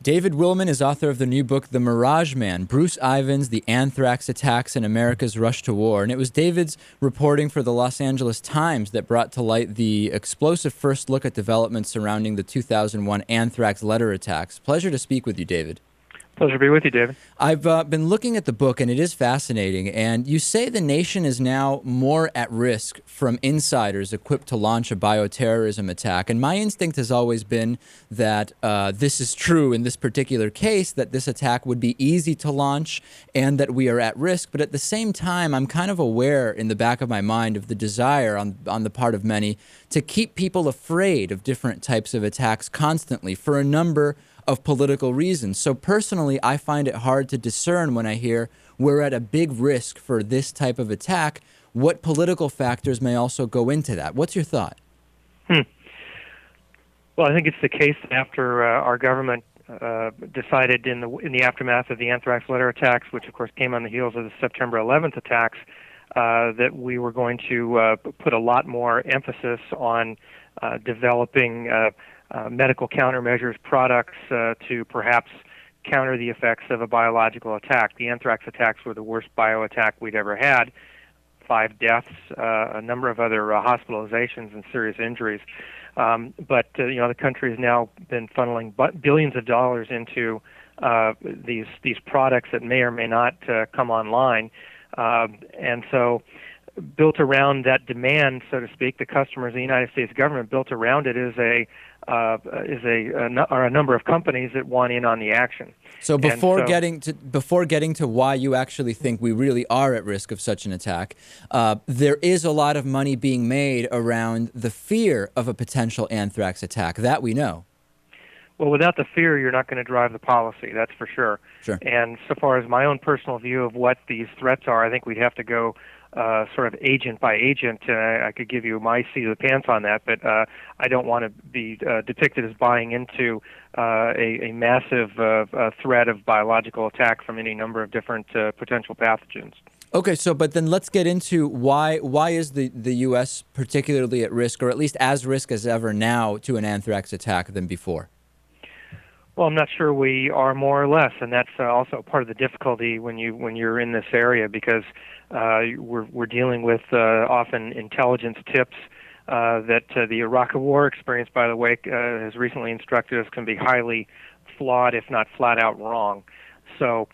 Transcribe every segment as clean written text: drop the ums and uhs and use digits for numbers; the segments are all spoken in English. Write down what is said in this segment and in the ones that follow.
David Willman is author of the new book, The Mirage Man, Bruce Ivins, The Anthrax Attacks and America's Rush to War. And it was David's reporting for the Los Angeles Times that brought to light the explosive first look at developments surrounding the 2001 anthrax letter attacks. Pleasure to speak with you, David. Pleasure to be with you, David. I've been looking at the book, and it is fascinating. And you say the nation is now more at risk from insiders equipped to launch a bioterrorism attack. And my instinct has always been that this is true in this particular case, that this attack would be easy to launch and that we are at risk. But at the same time, I'm kind of aware in the back of my mind of the desire on the part of many to keep people afraid of different types of attacks constantly for a number of political reasons. So personally, I find it hard to discern when I hear we're at a big risk for this type of attack, what political factors may also go into that. What's your thought? Well, I think it's the case that after our government decided in the aftermath of the anthrax letter attacks, which of course came on the heels of the September 11th attacks, that we were going to put a lot more emphasis on developing medical countermeasures products to perhaps counter the effects of a biological attack. The anthrax attacks were the worst bio attack we'd ever had. 5 deaths, a number of other hospitalizations and serious injuries. But the country has now been funneling billions of dollars into these products that may or may not come online. And so built around that demand, so to speak, the customers of the United States government built around it is a number of companies that want in on the action. So before getting to why you actually think we really are at risk of such an attack, there is a lot of money being made around the fear of a potential anthrax attack. That we know. Well, without the fear, you're not going to drive the policy. That's for sure. Sure. And so far as my own personal view of what these threats are, I think we'd have to go sort of agent by agent. I could give you my seat of the pants on that, but I don't want to be depicted as buying into a massive threat of biological attack from any number of different potential pathogens. Okay, but then let's get into why is the U.S. particularly at risk, or at least as risk as ever now, to an anthrax attack than before? Well, I'm not sure we are, more or less, and that's also part of the difficulty when you're in this area, because we're dealing with often intelligence tips that the Iraq War experience, by the way, has recently instructed us can be highly flawed, if not flat out wrong. So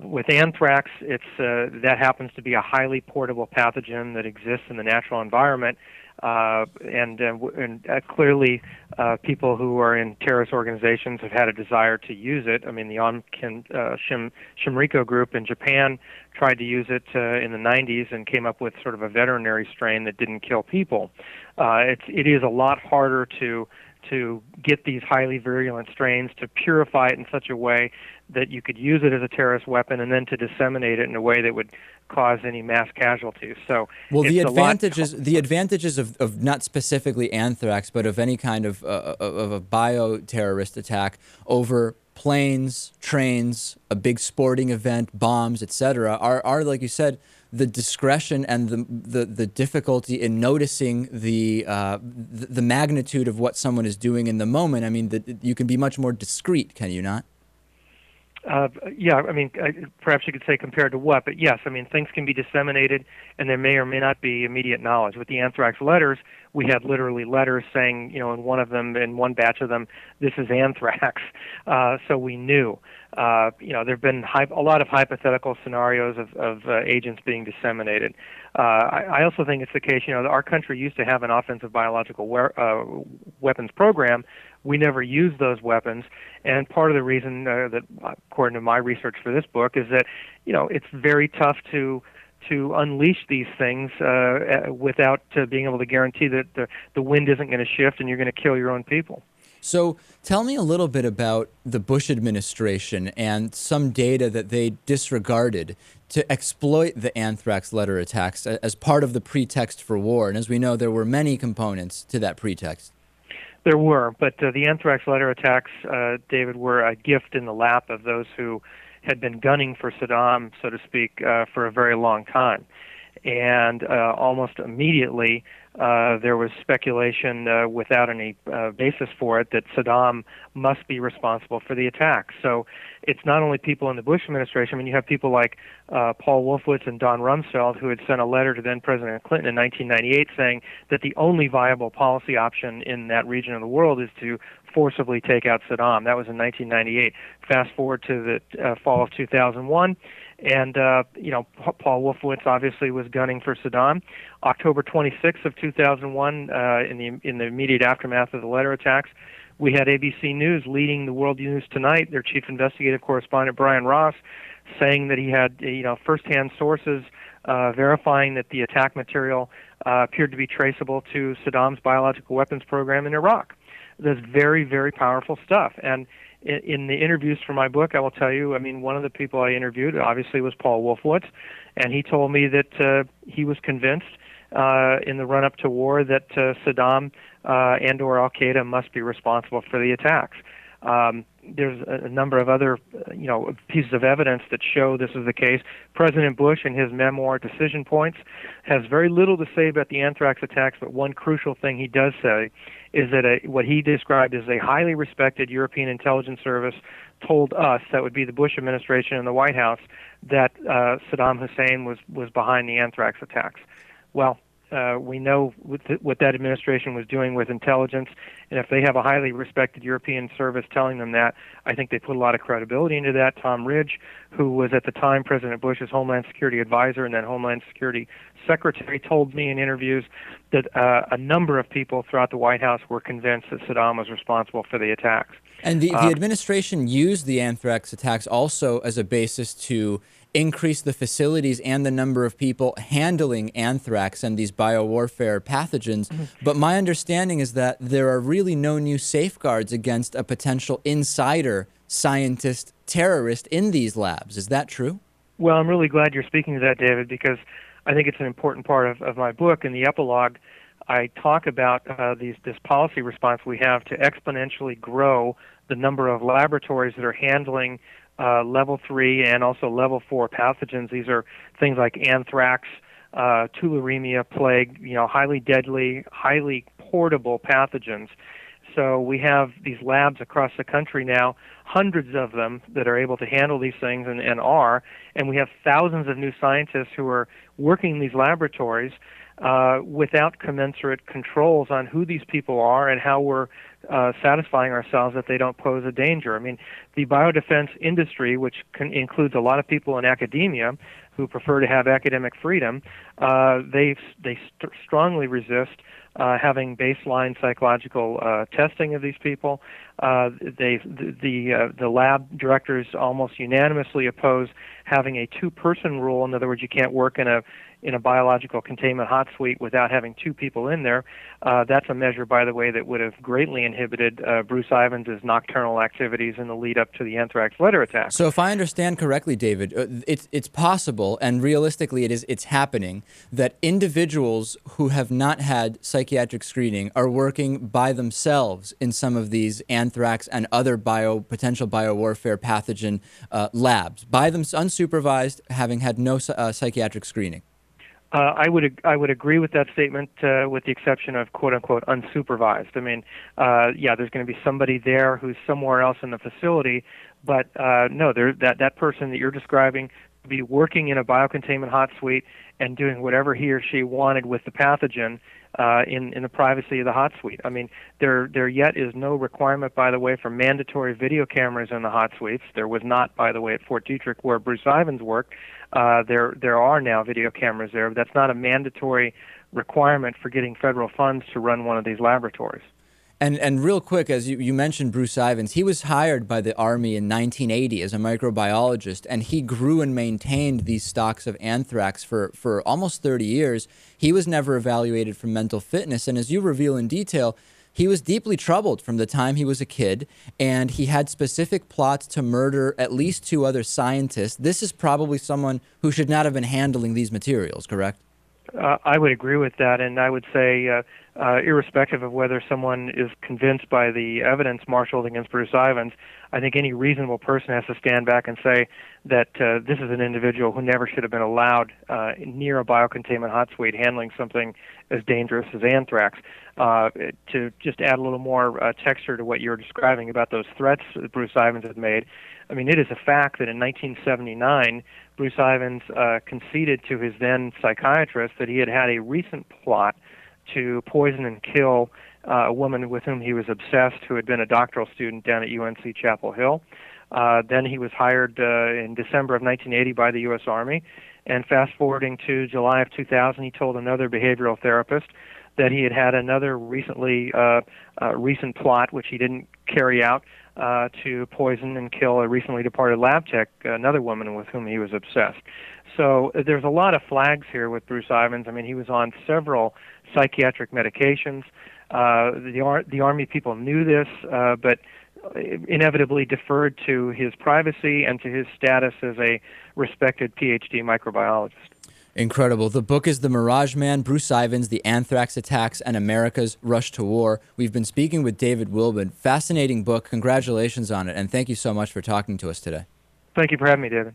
with anthrax, that happens to be a highly portable pathogen that exists in the natural environment. And clearly, people who are in terrorist organizations have had a desire to use it. I mean, the Shimriko group in Japan tried to use it in the 90s and came up with sort of a veterinary strain that didn't kill people. It is a lot harder to get these highly virulent strains, to purify it in such a way that you could use it as a terrorist weapon, and then to disseminate it in a way that would cause any mass casualties. So, well, the advantages of not specifically anthrax, but of any kind of a bioterrorist attack over planes, trains, a big sporting event, bombs, etc., are like you said, the discretion and the difficulty in noticing the magnitude of what someone is doing in the moment. I mean, you can be much more discreet, can you not? Yeah, I mean, perhaps you could say compared to what, but yes, I mean, things can be disseminated, and there may or may not be immediate knowledge. With the anthrax letters, we had literally letters saying, in one of them, in one batch of them, this is anthrax, so we knew. There have been a lot of hypothetical scenarios of agents being disseminated. I also think it's the case, our country used to have an offensive biological weapons program. We never used those weapons, and part of the reason that, according to my research for this book, is that it's very tough to unleash these things without being able to guarantee that the wind isn't going to shift and you're going to kill your own people. So tell me a little bit about the Bush administration and some data that they disregarded to exploit the anthrax letter attacks as part of the pretext for war. And as we know, there were many components to that pretext. There were, but the anthrax letter attacks, David, were a gift in the lap of those who had been gunning for Saddam, so to speak, for a very long time. And almost immediately, there was speculation without any basis for it that Saddam must be responsible for the attack. So it's not only people in the Bush administration. I mean, you have people like Paul Wolfowitz and Don Rumsfeld, who had sent a letter to then President Clinton in 1998 saying that the only viable policy option in that region of the world is to forcibly take out Saddam. That was in 1998. Fast forward to the fall of 2001, and Paul Wolfowitz obviously was gunning for Saddam. October 26th of 2001, in the immediate aftermath of the letter attacks, we had ABC News leading the World News Tonight, their chief investigative correspondent Brian Ross, saying that he had firsthand sources verifying that the attack material appeared to be traceable to Saddam's biological weapons program in Iraq. That's very, very powerful stuff. And in the interviews for my book, I will tell you, I mean, one of the people I interviewed obviously was Paul Wolfowitz, and he told me that he was convinced in the run-up to war that Saddam and or al-Qaeda must be responsible for the attacks. There's a number of other, pieces of evidence that show this is the case. President Bush, in his memoir, Decision Points, has very little to say about the anthrax attacks, but one crucial thing he does say is that what he described as a highly respected European intelligence service told us, that would be the Bush administration and the White House, that Saddam Hussein was behind the anthrax attacks. Well, we know what that administration was doing with intelligence, and if they have a highly respected European service telling them that, I think they put a lot of credibility into that. Tom Ridge, who was at the time President Bush's Homeland Security advisor and then Homeland Security secretary, told me in interviews that a number of people throughout the White House were convinced that Saddam was responsible for the attacks. And the administration used the anthrax attacks also as a basis to increase the facilities and the number of people handling anthrax and these biowarfare pathogens. Mm-hmm. But my understanding is that there are really no new safeguards against a potential insider scientist terrorist in these labs. Is that true? Well, I'm really glad you're speaking to that, David, because I think it's an important part of my book. In the epilogue, I talk about this policy response we have to exponentially grow the number of laboratories that are handling level 3 and also level 4 pathogens. These are things like anthrax, tularemia, plague, highly deadly, highly portable pathogens. So we have these labs across the country now, hundreds of them that are able to handle these things and we have thousands of new scientists who are working in these laboratories without commensurate controls on who these people are and how we're satisfying ourselves that they don't pose a danger. I mean, the biodefense industry, which includes a lot of people in academia who prefer to have academic freedom, they strongly resist having baseline psychological testing of these people. The lab directors almost unanimously oppose having a two-person rule. In other words, you can't work in a biological containment hot suite without having two people in there. That's a measure, by the way, that would have greatly inhibited Bruce Ivins' nocturnal activities in the lead-up to the anthrax letter attack. So if I understand correctly, David, it's possible, and realistically it's happening, that individuals who have not had psychiatric screening are working by themselves in some of these anthrax and other potential biowarfare pathogen labs, by them unsupervised, having had no psychiatric screening. I would agree with that statement, with the exception of "quote unquote" unsupervised. I mean, there's going to be somebody there who's somewhere else in the facility, but no, that person that you're describing would be working in a biocontainment hot suite and doing whatever he or she wanted with the pathogen in the privacy of the hot suite. I mean, there yet is no requirement, by the way, for mandatory video cameras in the hot suites. There was not, by the way, at Fort Detrick where Bruce Ivins worked. There are now video cameras there, but that's not a mandatory requirement for getting federal funds to run one of these laboratories. And real quick, as you mentioned Bruce Ivins, he was hired by the Army in 1980 as a microbiologist, and he grew and maintained these stocks of anthrax for almost 30 years. He was never evaluated for mental fitness, and as you reveal in detail, he was deeply troubled from the time he was a kid, and he had specific plots to murder at least 2 other scientists. This is probably someone who should not have been handling these materials, correct? I would agree with that, and I would say irrespective of whether someone is convinced by the evidence marshaled against Bruce Ivins, I think any reasonable person has to stand back and say that this is an individual who never should have been allowed near a biocontainment hot suite handling something as dangerous as anthrax. To just add a little more texture to what you're describing about those threats that Bruce Ivins had made, I mean, it is a fact that in 1979, Bruce Ivins conceded to his then psychiatrist that he had had a recent plot to poison and kill a woman with whom he was obsessed, who had been a doctoral student down at UNC Chapel Hill. Then he was hired in December of 1980 by the U.S. Army, and fast forwarding to July of 2000, he told another behavioral therapist that he had had another recent plot, which he didn't carry out, to poison and kill a recently departed lab tech, another woman with whom he was obsessed. So there's a lot of flags here with Bruce Ivins. I mean, he was on several psychiatric medications. The Army people knew this, but inevitably deferred to his privacy and to his status as a respected PhD microbiologist. Incredible. The book is The Mirage Man, Bruce Ivins, The Anthrax Attacks, and America's Rush to War. We've been speaking with David Willman. Fascinating book. Congratulations on it, and thank you so much for talking to us today. Thank you for having me, David.